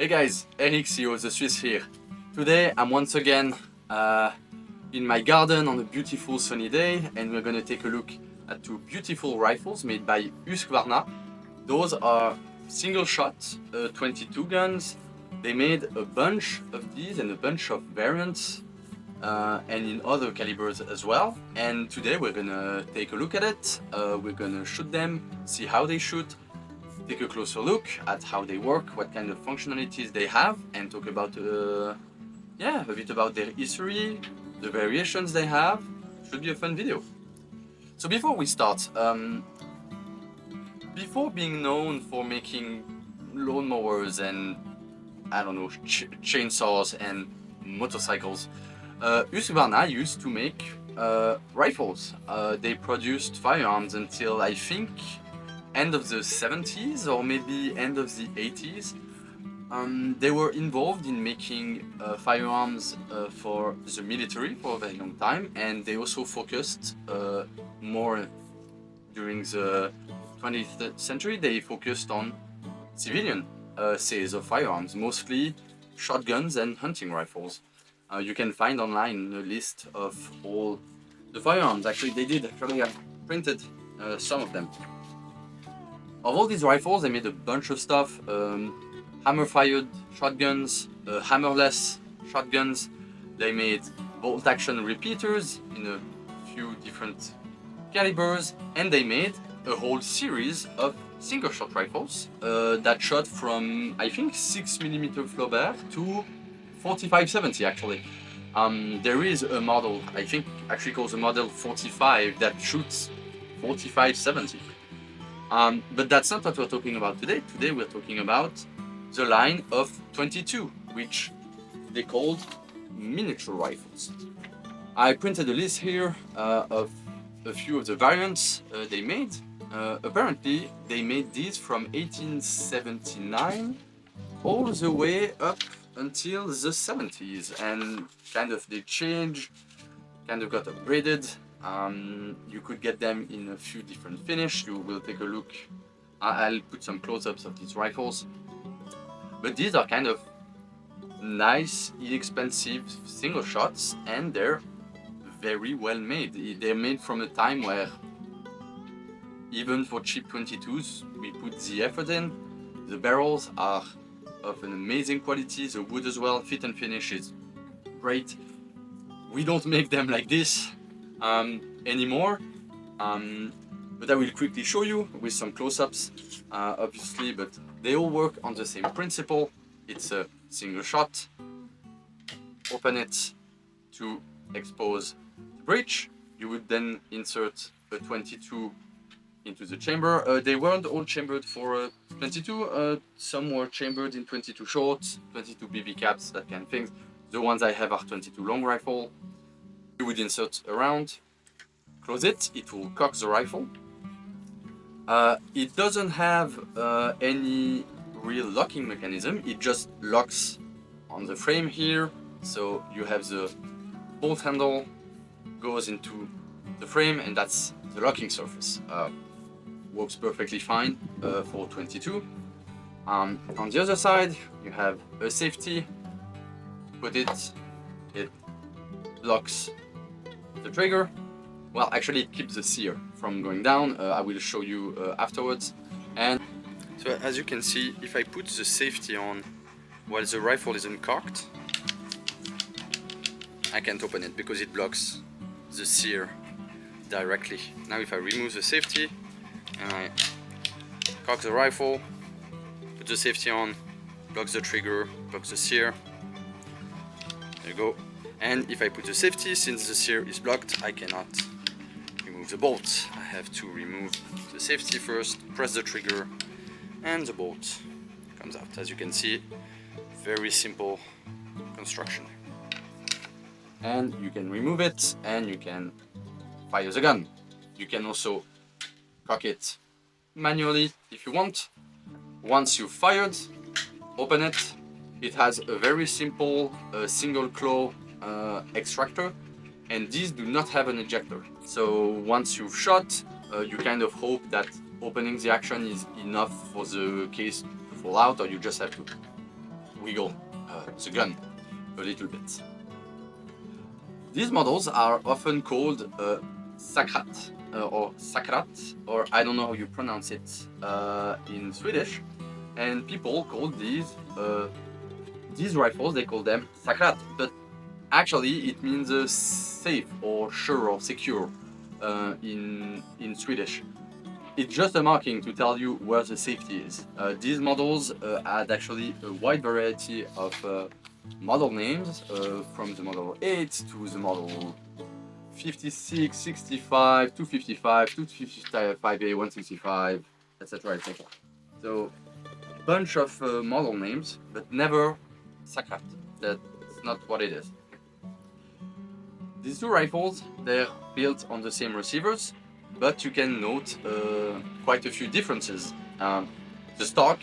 Hey guys, Eric, CEO The Swiss here. Today I'm once again in my garden on a beautiful sunny day, and we're gonna take a look at two beautiful rifles made by Husqvarna. Those are single shot 22 guns. They made a bunch of these and a bunch of variants and in other calibers as well. And today we're gonna take a look at it. We're gonna shoot them, see how they shoot, take a closer look at how they work, what kind of functionalities they have, and talk about a bit about their history, the variations they have. Should be a fun video. So before we start, before being known for making lawnmowers and I don't know chainsaws and motorcycles, Husqvarna used to make rifles. They produced firearms until I think end of the 70s or maybe end of the 80s. They were involved in making firearms for the military for a very long time, and they also focused more during the 20th century. They focused on civilian sales of firearms, mostly shotguns and hunting rifles. You can find online a list of all the firearms. Actually, they did. Actually, I printed some of them. Of all these rifles, they made a bunch of stuff. Hammer-fired shotguns, hammerless shotguns. They made bolt-action repeaters in a few different calibers, and they made a whole series of single-shot rifles that shot from, I think, 6mm Flaubert to 45-70 actually. There is a model, I think actually called the model 45, that shoots 45-70. But that's not what we're talking about today. Today we're talking about the line of 22, which they called miniature rifles. I printed a list here of a few of the variants they made. Apparently they made these from 1879 all the way up until the 70s, and kind of they changed, kind of got upgraded. You could get them in a few different finish. You will take a look. I'll put some close-ups of these rifles. But these are kind of nice, inexpensive single shots, and they're very well made. They're made from a time where even for cheap 22s, we put the effort in. The barrels are of an amazing quality, the wood as well, fit and finish is great. We don't make them like this anymore, but I will quickly show you with some close-ups, obviously, but they all work on the same principle. It's a single shot, open it to expose the breech. You would then insert a 22 into the chamber. They weren't all chambered for 22, some were chambered in 22 short, 22 BB caps, that kind of things. The ones I have are 22 long rifle. You would insert a round, close it, it will cock the rifle. It doesn't have any real locking mechanism, it just locks on the frame here. So you have the bolt handle goes into the frame, and that's the locking surface. Works perfectly fine for 22. On the other side, you have a safety. Put it, it locks the trigger. Well, actually, it keeps the sear from going down. I will show you afterwards. And so, as you can see, if I put the safety on while the rifle is uncocked, I can't open it because it blocks the sear directly. Now, if I remove the safety and I cock the rifle, put the safety on, blocks the trigger, blocks the sear. There you go. And if I put the safety, since the sear is blocked, I cannot remove the bolt. I have to remove the safety first, press the trigger, and the bolt comes out. As you can see, very simple construction. And you can remove it, and you can fire the gun. You can also cock it manually if you want. Once you've fired, open it. It has a very simple single claw extractor, and these do not have an ejector. So once you've shot, you kind of hope that opening the action is enough for the case to fall out, or you just have to wiggle the gun a little bit. These models are often called Säkrat or Säkrat, or I don't know how you pronounce it in Swedish, and people call these rifles, they call them Säkrat, but actually it means safe or sure or secure in Swedish. It's just a marking to tell you where the safety is. These models had actually a wide variety of model names, from the Model 8 to the Model 56, 65, 255, 255A, 165, etc. etc. So, bunch of model names, but never Säkrat. That's not what it is. These two rifles, they're built on the same receivers, but you can note quite a few differences. The stock,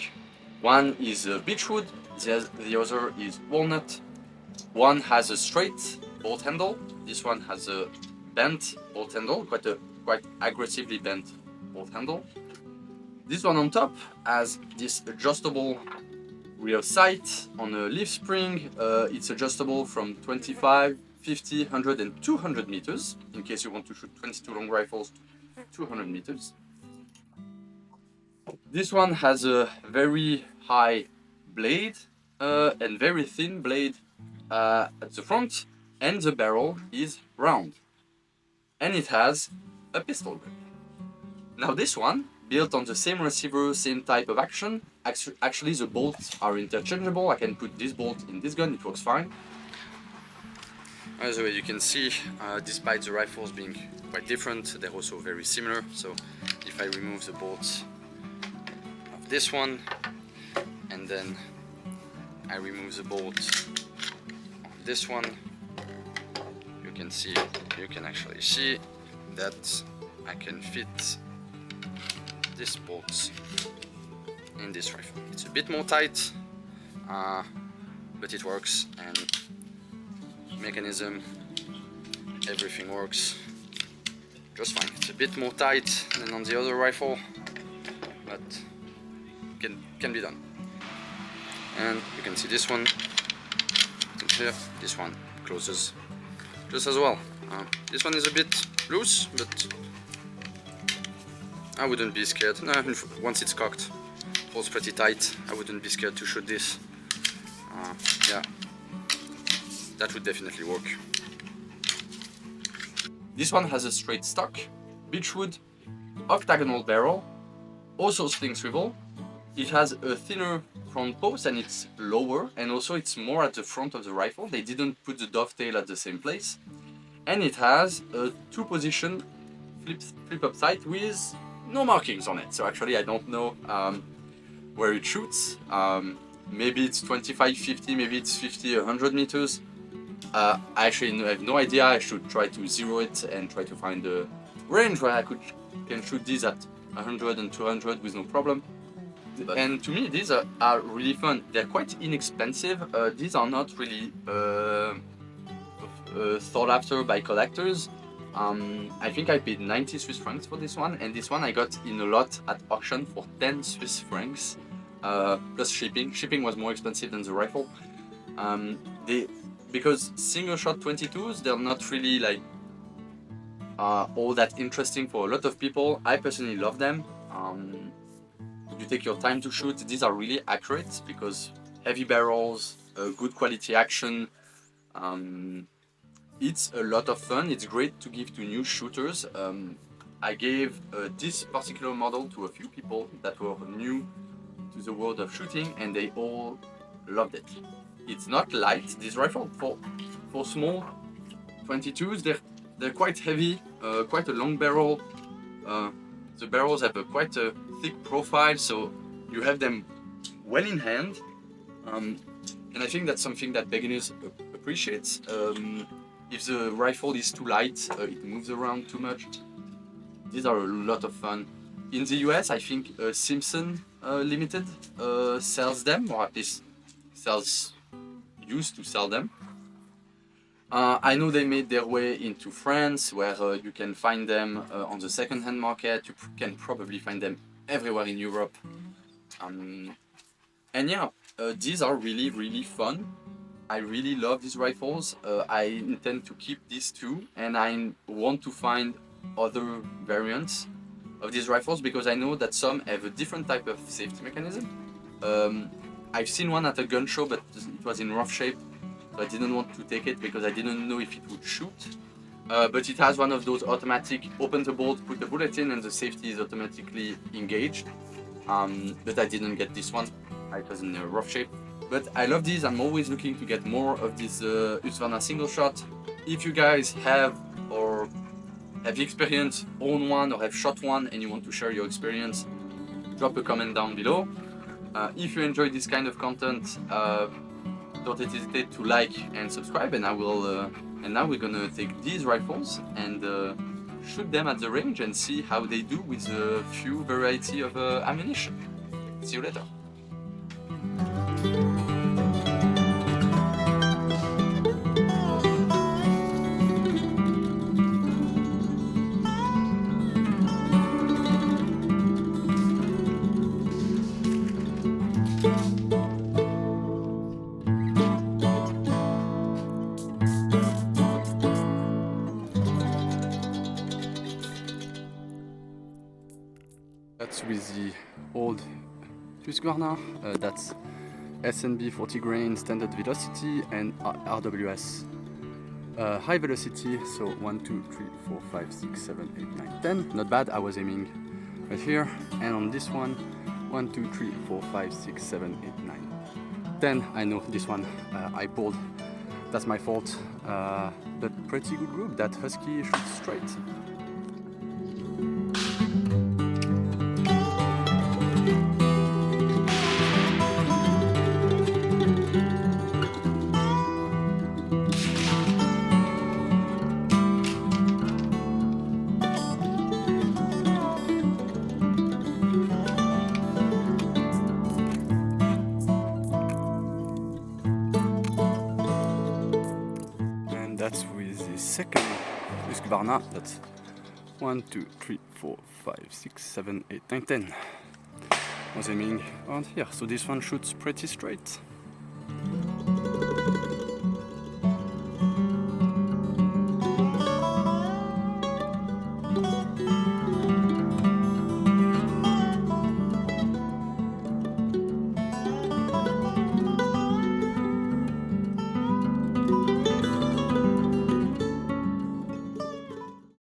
one is beechwood, the other is walnut. One has a straight bolt handle, this one has a bent bolt handle, quite aggressively bent bolt handle. This one on top has this adjustable rear sight on a leaf spring. It's adjustable from 25, 50, 100 and 200 meters, in case you want to shoot 22 long rifles, 200 meters. This one has a very high blade and very thin blade at the front, and the barrel is round. And it has a pistol grip. Now this one, built on the same receiver, same type of action, actually the bolts are interchangeable. I can put this bolt in this gun, it works fine. As you can see, despite the rifles being quite different, they're also very similar. So if I remove the bolts of this one, and then I remove the bolts of this one, you can actually see that I can fit this bolt in this rifle. It's a bit more tight, but it works, and mechanism, everything works just fine. It's a bit more tight than on the other rifle, but can be done. And you can see this one here, this one closes just as well. This one is a bit loose, but I wouldn't be scared. No, once it's cocked, it holds pretty tight. I wouldn't be scared to shoot this. Yeah, that would definitely work. This one has a straight stock, beechwood, octagonal barrel, also sling swivel. It has a thinner front post and it's lower, and also it's more at the front of the rifle. They didn't put the dovetail at the same place. And it has a two-position flip-up sight with no markings on it. So actually I don't know where it shoots. Maybe it's 25, 50, maybe it's 50, 100 meters. I actually have no idea. I should try to zero it and try to find a range where I can shoot these at 100 and 200 with no problem. And to me, these are really fun. They're quite inexpensive. These are not really sought after by collectors. I think I paid 90 Swiss francs for this one, and this one I got in a lot at auction for 10 Swiss francs plus shipping. Shipping was more expensive than the rifle. Because single shot 22s, they're not really like all that interesting for a lot of people. I personally love them. You take your time to shoot. These are really accurate because heavy barrels, good quality action. It's a lot of fun. It's great to give to new shooters. I gave this particular model to a few people that were new to the world of shooting, and they all loved it. It's not light, this rifle. For small 22s, they're quite heavy, quite a long barrel. The barrels have quite a thick profile, so you have them well in hand. And I think that's something that beginners appreciate. If the rifle is too light, it moves around too much. These are a lot of fun. In the US, I think Simpson Limited sells them, or at least used to sell them. I know they made their way into France, where you can find them on the second-hand market. You can probably find them everywhere in Europe. And yeah, these are really fun. I really love these rifles. I intend to keep these two, and I want to find other variants of these rifles because I know that some have a different type of safety mechanism. Um, I've seen one at a gun show, but it was in rough shape, so I didn't want to take it because I didn't know if it would shoot. But it has one of those automatic open the bolt, put the bullet in, and the safety is automatically engaged. But I didn't get this one. It was in a rough shape. But I love these. I'm always looking to get more of this Husqvarna single shot. If you guys have or have experience, own one, or have shot one, and you want to share your experience, drop a comment down below. If you enjoy this kind of content, don't hesitate to like and subscribe. And I will. And now we're gonna take these rifles and shoot them at the range and see how they do with a few variety of ammunition. See you later. That's with the old Husqvarna, that's SNB 40 grain standard velocity and RWS high velocity, so 1, 2, 3, 4, 5, 6, 7, 8, 9, 10. Not bad, I was aiming right here. And on this one, 1, 2, 3, 4, 5, 6, 7, 8, 9, 10. I know this one I pulled, that's my fault, but pretty good group. That Husky shoots straight. That's with the second Husqvarna. That's 1, 2, 3, 4, 5, 6, 7, 8, 9, 10. I was aiming around here, so this one shoots pretty straight.